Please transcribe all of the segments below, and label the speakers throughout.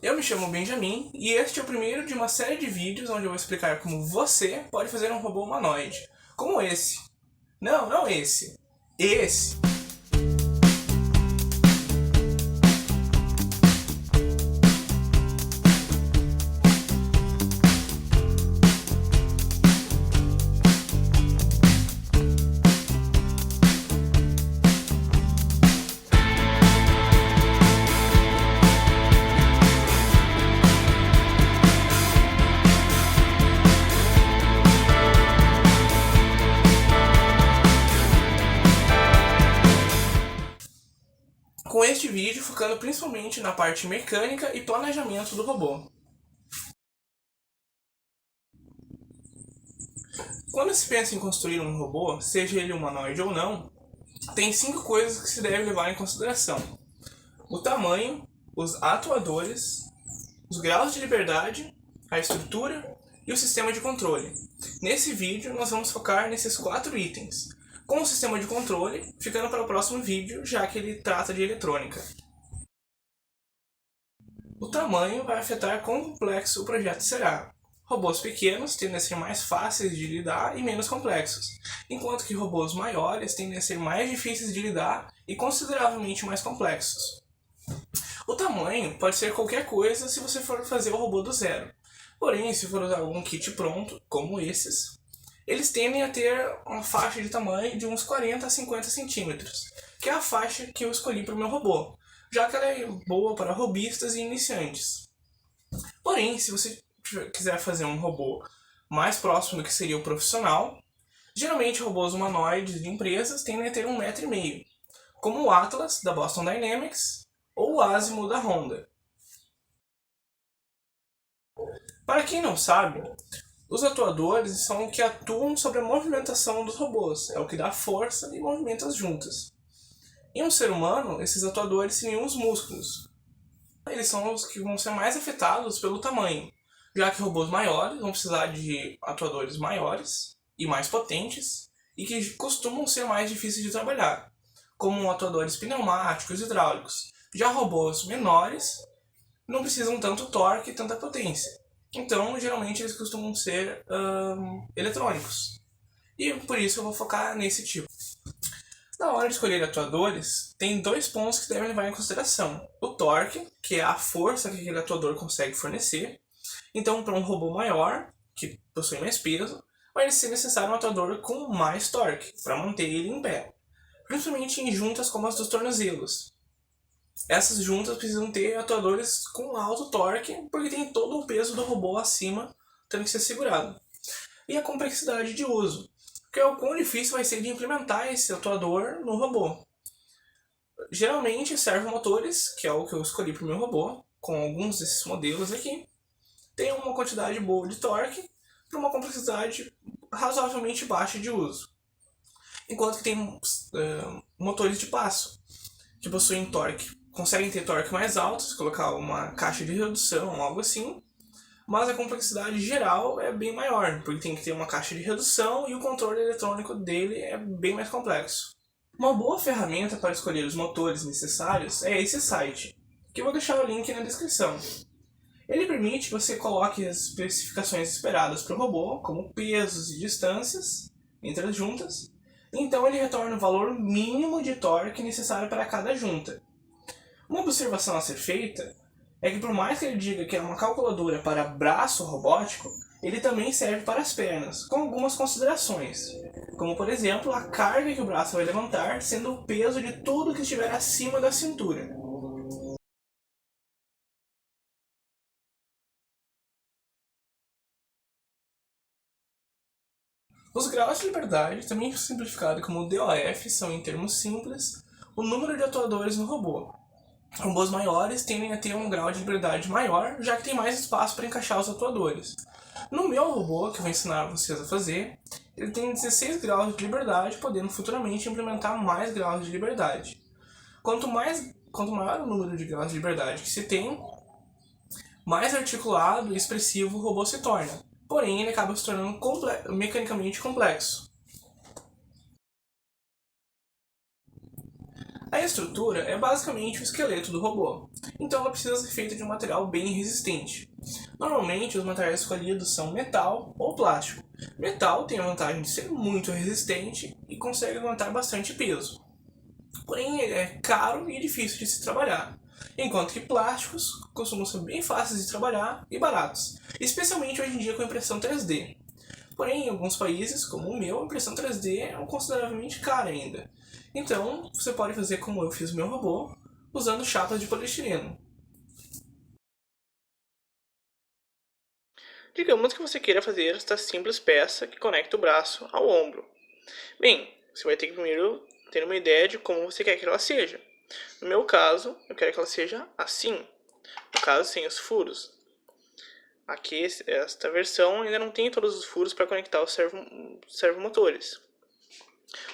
Speaker 1: Eu me chamo Benjamin e este é o primeiro de uma série de vídeos onde eu vou explicar como você pode fazer um robô humanoide, como esse. Não esse. Esse. Com este vídeo focando principalmente na parte mecânica e planejamento do robô. Quando se pensa em construir um robô, seja ele humanoide ou não, tem 5 coisas que se deve levar em consideração: o tamanho, os atuadores, os graus de liberdade, a estrutura e o sistema de controle. Nesse vídeo nós vamos focar nesses 4 itens, com o sistema de controle ficando para o próximo vídeo, já que ele trata de eletrônica. O tamanho vai afetar quão complexo o projeto será. Robôs pequenos tendem a ser mais fáceis de lidar e menos complexos, enquanto que robôs maiores tendem a ser mais difíceis de lidar e consideravelmente mais complexos. O tamanho pode ser qualquer coisa se você for fazer o robô do zero. Porém, se for usar algum kit pronto, como esses, eles tendem a ter uma faixa de tamanho de uns 40 a 50 centímetros, que é a faixa que eu escolhi para o meu robô, já que ela é boa para robistas e iniciantes. Porém, se você quiser fazer um robô mais próximo do que seria o profissional, geralmente robôs humanoides de empresas tendem a ter 1,5 m, como o Atlas da Boston Dynamics ou o Asimo da Honda. Para quem não sabe, os atuadores são o que atuam sobre a movimentação dos robôs, é o que dá força e movimenta as juntas. Em um ser humano, esses atuadores seriam os músculos. Eles são os que vão ser mais afetados pelo tamanho, já que robôs maiores vão precisar de atuadores maiores e mais potentes, e que costumam ser mais difíceis de trabalhar, como atuadores pneumáticos e hidráulicos. Já robôs menores não precisam tanto torque e tanta potência. Então, geralmente, eles costumam ser eletrônicos. E por isso eu vou focar nesse tipo. Na hora de escolher atuadores, tem 2 pontos que devem levar em consideração. O torque, que é a força que aquele atuador consegue fornecer. Então, para um robô maior, que possui mais peso, vai ser necessário um atuador com mais torque, para manter ele em pé. Principalmente em juntas como as dos tornozelos. Essas juntas precisam ter atuadores com alto torque, porque tem todo o peso do robô acima tendo que ser segurado. E a complexidade de uso, que é o quão difícil vai ser de implementar esse atuador no robô. Geralmente servomotores, que é o que eu escolhi para o meu robô, com alguns desses modelos aqui, tem uma quantidade boa de torque para uma complexidade razoavelmente baixa de uso. Enquanto que tem motores de passo, que possuem torque, conseguem ter torque mais alto, se colocar uma caixa de redução ou algo assim, mas a complexidade geral é bem maior, porque tem que ter uma caixa de redução e o controle eletrônico dele é bem mais complexo. Uma boa ferramenta para escolher os motores necessários é esse site, que eu vou deixar o link na descrição. Ele permite que você coloque as especificações esperadas para o robô, como pesos e distâncias entre as juntas, então ele retorna o valor mínimo de torque necessário para cada junta. Uma observação a ser feita é que por mais que ele diga que é uma calculadora para braço robótico, ele também serve para as pernas, com algumas considerações, como por exemplo a carga que o braço vai levantar sendo o peso de tudo que estiver acima da cintura. Os graus de liberdade, também simplificado como DOF, são em termos simples o número de atuadores no robô. Robôs maiores tendem a ter um grau de liberdade maior, já que tem mais espaço para encaixar os atuadores. No meu robô, que eu vou ensinar vocês a fazer, ele tem 16 graus de liberdade, podendo futuramente implementar mais graus de liberdade. Quanto maior o número de graus de liberdade que se tem, mais articulado e expressivo o robô se torna. Porém, ele acaba se tornando mecanicamente complexo. A estrutura é basicamente o esqueleto do robô, então ela precisa ser feita de um material bem resistente. Normalmente os materiais escolhidos são metal ou plástico. Metal tem a vantagem de ser muito resistente e consegue aguentar bastante peso. Porém ele é caro e difícil de se trabalhar, enquanto que plásticos costumam ser bem fáceis de trabalhar e baratos, especialmente hoje em dia com impressão 3D. Porém, em alguns países, como o meu, a impressão 3D é consideravelmente cara ainda. Então, você pode fazer como eu fiz o meu robô, usando chapas de poliestireno.
Speaker 2: Digamos que você queira fazer esta simples peça que conecta o braço ao ombro. Bem, você vai ter que primeiro ter uma ideia de como você quer que ela seja. No meu caso, eu quero que ela seja assim, no caso sem os furos. Aqui, esta versão ainda não tem todos os furos para conectar os servomotores.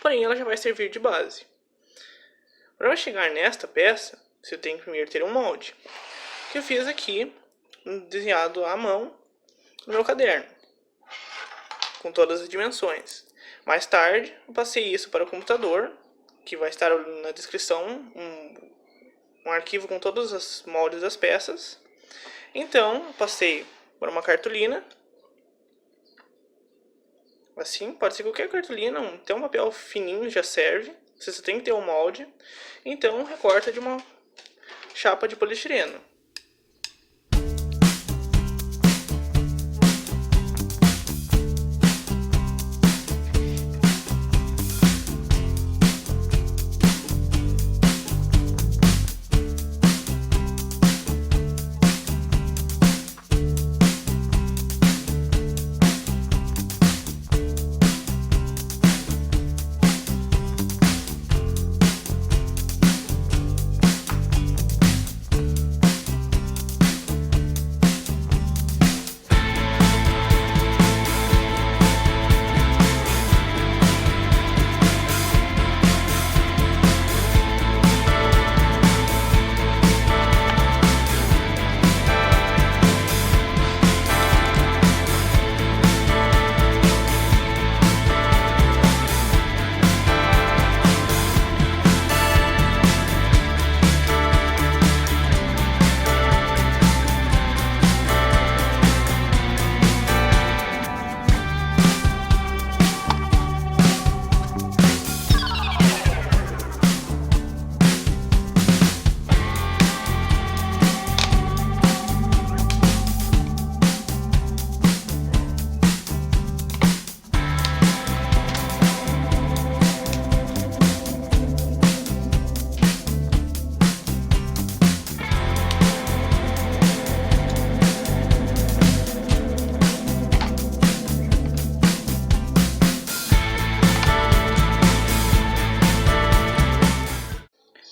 Speaker 2: Porém, ela já vai servir de base. Para chegar nesta peça, você tem que primeiro ter um molde, que eu fiz aqui, desenhado à mão, no meu caderno, com todas as dimensões. Mais tarde, eu passei isso para o computador, que vai estar na descrição, um arquivo com todos os moldes das peças. Então, passei para uma cartolina, assim, pode ser qualquer cartolina, até um papel fininho já serve, você só tem que ter um molde. Então, recorta de uma chapa de poliestireno.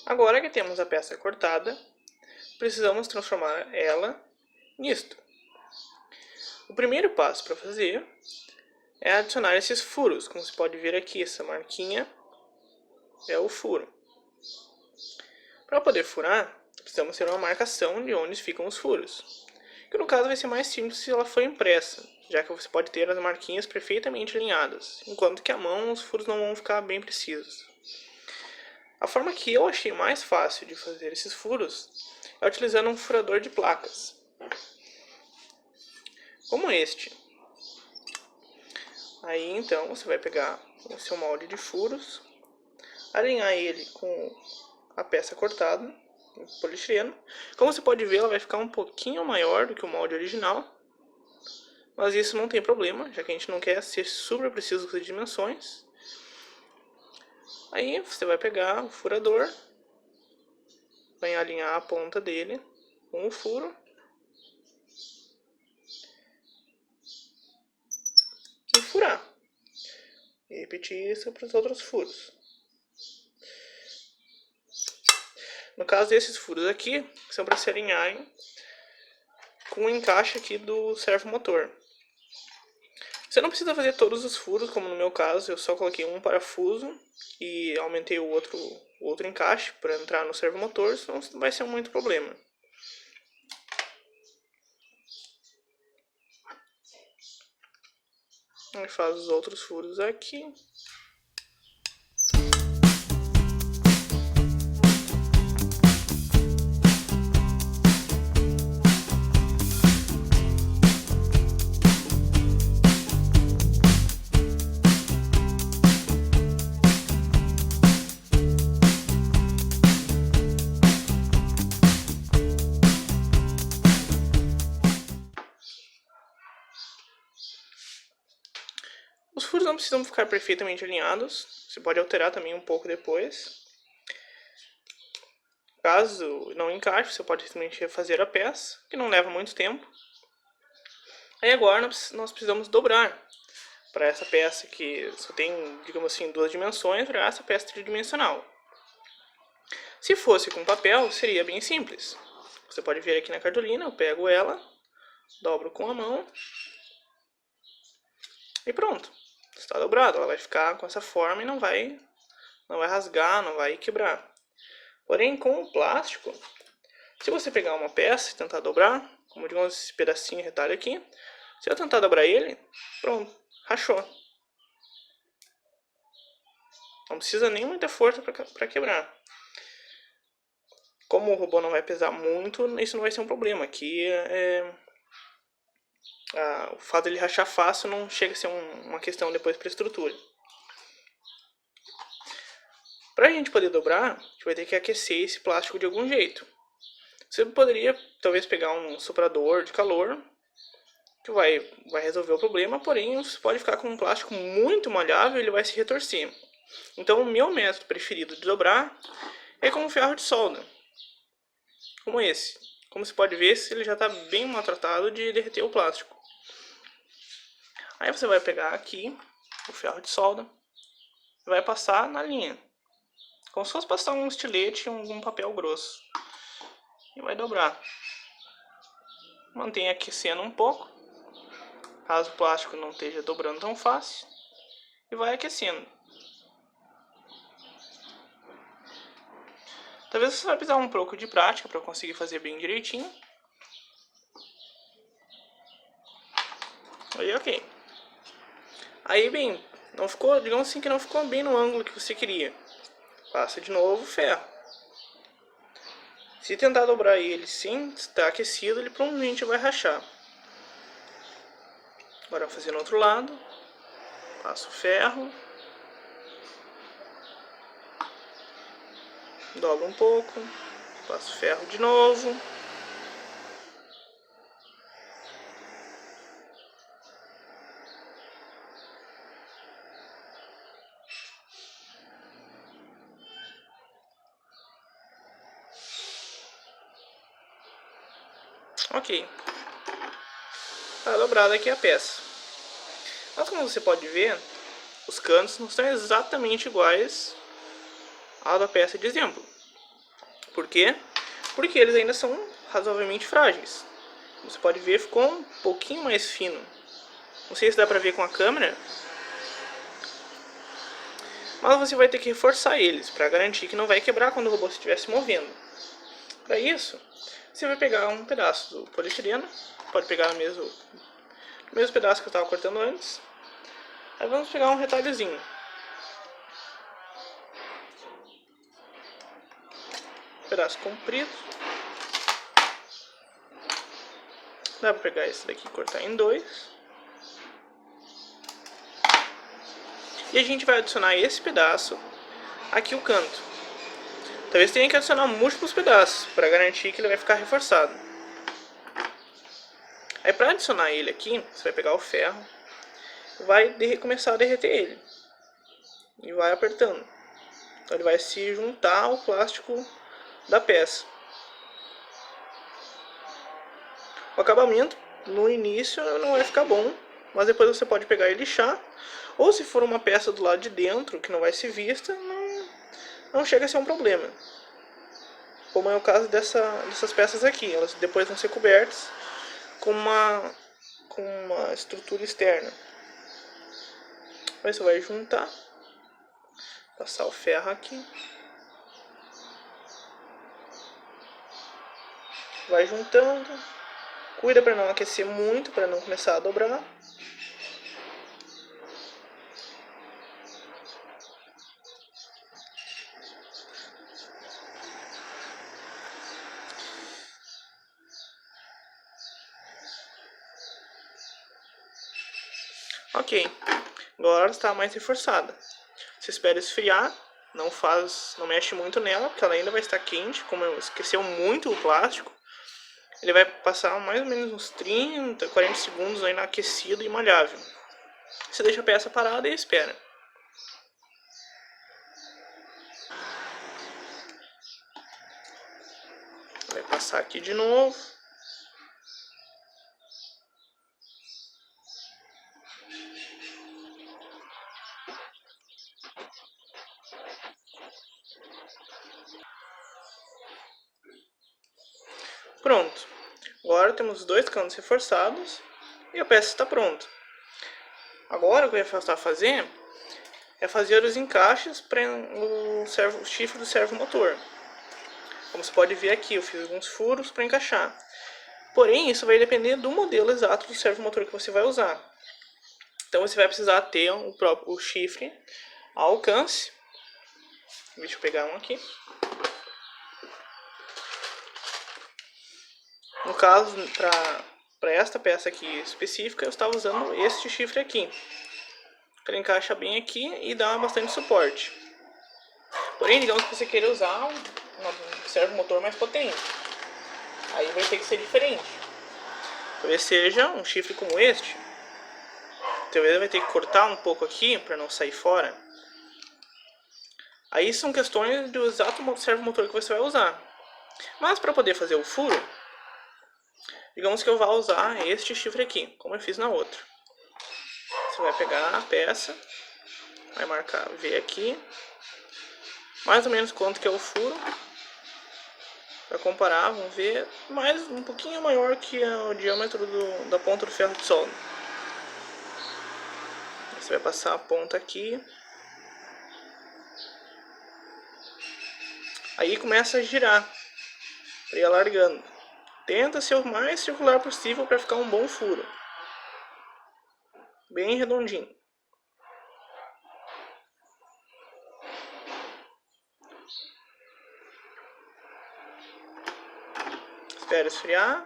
Speaker 2: Agora que temos a peça cortada, precisamos transformar ela nisto. O primeiro passo para fazer é adicionar esses furos. Como você pode ver aqui, essa marquinha é o furo. Para poder furar, precisamos ter uma marcação de onde ficam os furos, que no caso vai ser mais simples se ela for impressa, já que você pode ter as marquinhas perfeitamente alinhadas, enquanto que à mão os furos não vão ficar bem precisos. A forma que eu achei mais fácil de fazer esses furos é utilizando um furador de placas, como este. Aí então você vai pegar o seu molde de furos, alinhar ele com a peça cortada em poliestireno. Como você pode ver, ela vai ficar um pouquinho maior do que o molde original, mas isso não tem problema, já que a gente não quer ser super preciso com as dimensões. Aí você vai pegar o furador, vai alinhar a ponta dele com o furo e furar. E repetir isso para os outros furos. No caso desses furos aqui, são para se alinharem com o encaixe aqui do servomotor. Você não precisa fazer todos os furos, como no meu caso, eu só coloquei um parafuso e aumentei o outro encaixe para entrar no servomotor, senão não vai ser muito problema. Aí faz os outros furos aqui. Os furos não precisam ficar perfeitamente alinhados, você pode alterar também um pouco depois. Caso não encaixe, você pode simplesmente refazer a peça, que não leva muito tempo. Aí agora nós precisamos dobrar para essa peça que só tem, digamos assim, 2 dimensões, para essa peça tridimensional. Se fosse com papel, seria bem simples. Você pode ver aqui na cartolina, eu pego ela, dobro com a mão e pronto. Está dobrado, ela vai ficar com essa forma e não vai rasgar, não vai quebrar. Porém, com o plástico, se você pegar uma peça e tentar dobrar, como digamos esse pedacinho retalho aqui, se eu tentar dobrar ele, pronto, rachou. Não precisa nem muita força para quebrar. Como o robô não vai pesar muito, isso não vai ser um problema. Aqui o fato de ele rachar fácil não chega a ser uma questão depois para a estrutura. Para a gente poder dobrar, a gente vai ter que aquecer esse plástico de algum jeito. Você poderia talvez pegar um soprador de calor, que vai resolver o problema, porém você pode ficar com um plástico muito maleável e ele vai se retorcer. Então o meu método preferido de dobrar é com um ferro de solda, como esse. Como você pode ver, ele já está bem maltratado de derreter o plástico. Aí você vai pegar aqui o ferro de solda e vai passar na linha, como se fosse passar um estilete em um papel grosso. E vai dobrar. Mantenha aquecendo um pouco, caso o plástico não esteja dobrando tão fácil. E vai aquecendo. Talvez você vai precisar um pouco de prática para conseguir fazer bem direitinho. Aí ok. Aí bem, não ficou, digamos assim que não ficou bem no ângulo que você queria. Passa de novo o ferro. Se tentar dobrar ele sem estar aquecido, ele provavelmente vai rachar. Agora fazer no outro lado. Passa o ferro. Dobra um pouco. Passa o ferro de novo. Ok. Está dobrada aqui a peça. Mas como você pode ver, os cantos não estão exatamente iguais à da peça de exemplo. Por quê? Porque eles ainda são razoavelmente frágeis. Você pode ver, ficou um pouquinho mais fino. Não sei se dá pra ver com a câmera, mas você vai ter que reforçar eles para garantir que não vai quebrar quando o robô estiver se movendo. Para isso, você vai pegar um pedaço do polietileno, pode pegar o mesmo pedaço que eu estava cortando antes. Aí vamos pegar um retalhozinho. Um pedaço comprido. Dá para pegar esse daqui e cortar em 2. E a gente vai adicionar esse pedaço aqui o canto. Talvez tenha que adicionar múltiplos pedaços para garantir que ele vai ficar reforçado. Aí para adicionar ele aqui, você vai pegar o ferro, vai começar a derreter ele e vai apertando. Então ele vai se juntar ao plástico da peça. O acabamento no início não vai ficar bom, mas depois você pode pegar e lixar. Ou se for uma peça do lado de dentro que não vai ser vista, não chega a ser um problema. Como é o caso dessas peças aqui, elas depois vão ser cobertas com uma estrutura externa. Aí você vai juntar, passar o ferro aqui, vai juntando, cuida para não aquecer muito, para não começar a dobrar. Ok, agora está mais reforçada. Você espera esfriar, não mexe muito nela, porque ela ainda vai estar quente, como esqueceu muito o plástico. Ele vai passar mais ou menos uns 30, 40 segundos ainda aquecido e malhável. Você deixa a peça parada e espera. Vai passar aqui de novo. Pronto. Agora temos os dois cantos reforçados e a peça está pronta. Agora o que eu ia fazer é fazer os encaixes para o chifre do servomotor. Como você pode ver aqui, eu fiz alguns furos para encaixar. Porém, isso vai depender do modelo exato do servomotor que você vai usar. Então você vai precisar ter o chifre a alcance. Deixa eu pegar um aqui. No caso, para esta peça aqui específica, eu estava usando este chifre aqui. Ele encaixa bem aqui e dá bastante suporte. Porém, digamos que você queira usar um servomotor mais potente. Aí vai ter que ser diferente. Talvez seja um chifre como este. Talvez vai ter que cortar um pouco aqui para não sair fora. Aí são questões do exato servomotor que você vai usar. Mas para poder fazer o furo, digamos que eu vá usar este chifre aqui, como eu fiz na outra. Você vai pegar a peça, vai marcar V aqui, mais ou menos quanto que é o furo. Para comparar, vamos ver, mais um pouquinho maior que o diâmetro da ponta do ferro de solda. Você vai passar a ponta aqui. Aí começa a girar, para ir alargando. Tenta ser o mais circular possível para ficar um bom furo. Bem redondinho. Espera esfriar.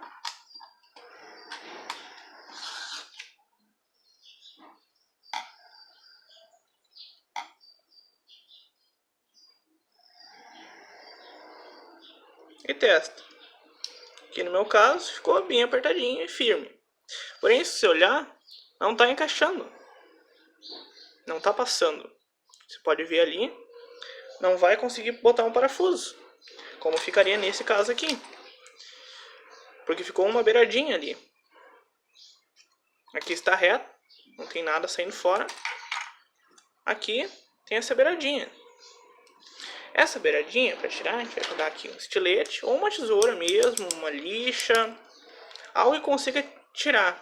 Speaker 2: E testa. Aqui no meu caso ficou bem apertadinho e firme. Porém, se você olhar, não está encaixando. Não está passando. Você pode ver ali, não vai conseguir botar um parafuso. Como ficaria nesse caso aqui. Porque ficou uma beiradinha ali. Aqui está reto, não tem nada saindo fora. Aqui tem essa beiradinha. Essa beiradinha, para tirar, a gente vai pegar aqui um estilete ou uma tesoura mesmo, uma lixa, algo que consiga tirar.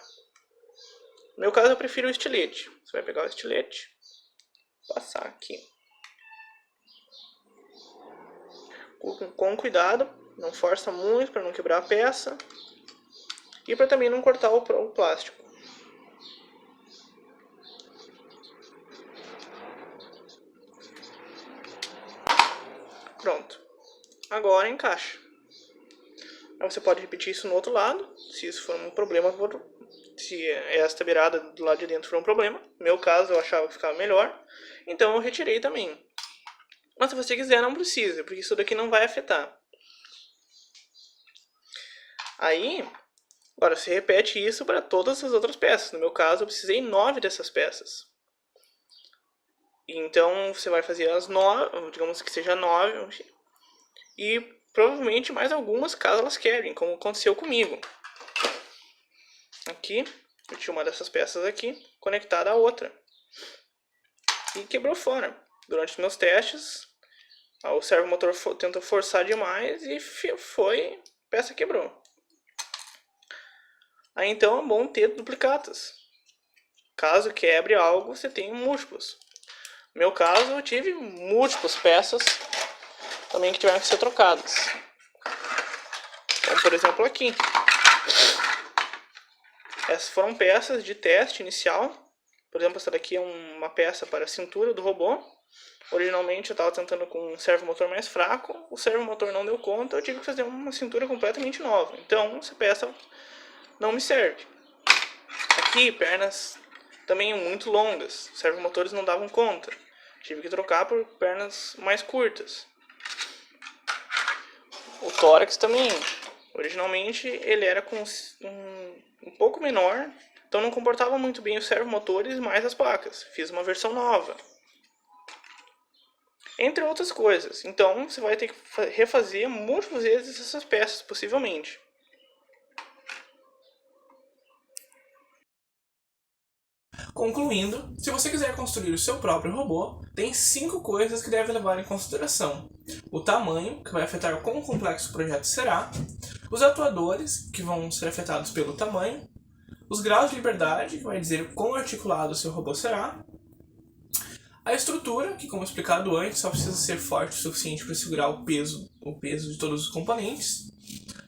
Speaker 2: No meu caso eu prefiro o estilete. Você vai pegar o estilete, passar aqui. Com cuidado, não força muito para não quebrar a peça e para também não cortar o plástico. Pronto. Agora encaixa. Aí você pode repetir isso no outro lado, se isso for um problema, se esta beirada do lado de dentro for um problema. No meu caso eu achava que ficava melhor, então eu retirei também. Mas se você quiser não precisa, porque isso daqui não vai afetar. Aí, agora você repete isso para todas as outras peças. No meu caso eu precisei 9 dessas peças. Então você vai fazer as 9, digamos que seja 9, e provavelmente mais algumas caso elas quebrem, como aconteceu comigo. Aqui, eu tinha uma dessas peças aqui, conectada à outra. E quebrou fora. Durante os meus testes, o servomotor tentou forçar demais e a peça quebrou. Aí então é bom ter duplicatas. Caso quebre algo, você tem múltiplos. No meu caso, eu tive múltiplas peças também que tiveram que ser trocadas. Como por exemplo aqui. Essas foram peças de teste inicial. Por exemplo, essa daqui é uma peça para a cintura do robô. Originalmente eu estava tentando com um servomotor mais fraco. O servomotor não deu conta, eu tive que fazer uma cintura completamente nova. Então essa peça não me serve. Aqui, pernas também muito longas. Os servomotores não davam conta. Tive que trocar por pernas mais curtas. O tórax também. Originalmente ele era com um pouco menor Então não comportava muito bem os servomotores mais as placas. Fiz uma versão nova. Entre outras coisas. Então você vai ter que refazer múltiplas vezes essas peças, possivelmente.
Speaker 1: Concluindo, se você quiser construir o seu próprio robô, tem 5 coisas que deve levar em consideração. O tamanho, que vai afetar o quão complexo o projeto será, os atuadores, que vão ser afetados pelo tamanho, os graus de liberdade, que vai dizer quão articulado o seu robô será, a estrutura, que como explicado antes, só precisa ser forte o suficiente para segurar o peso de todos os componentes,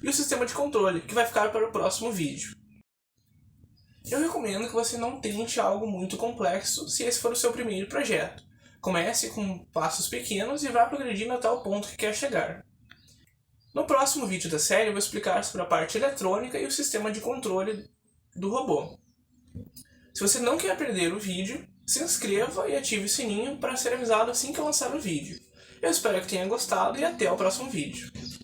Speaker 1: e o sistema de controle, que vai ficar para o próximo vídeo. Eu recomendo que você não tente algo muito complexo se esse for o seu primeiro projeto. Comece com passos pequenos e vá progredindo até o ponto que quer chegar. No próximo vídeo da série eu vou explicar sobre a parte eletrônica e o sistema de controle do robô. Se você não quer perder o vídeo, se inscreva e ative o sininho para ser avisado assim que eu lançar o vídeo. Eu espero que tenha gostado e até o próximo vídeo.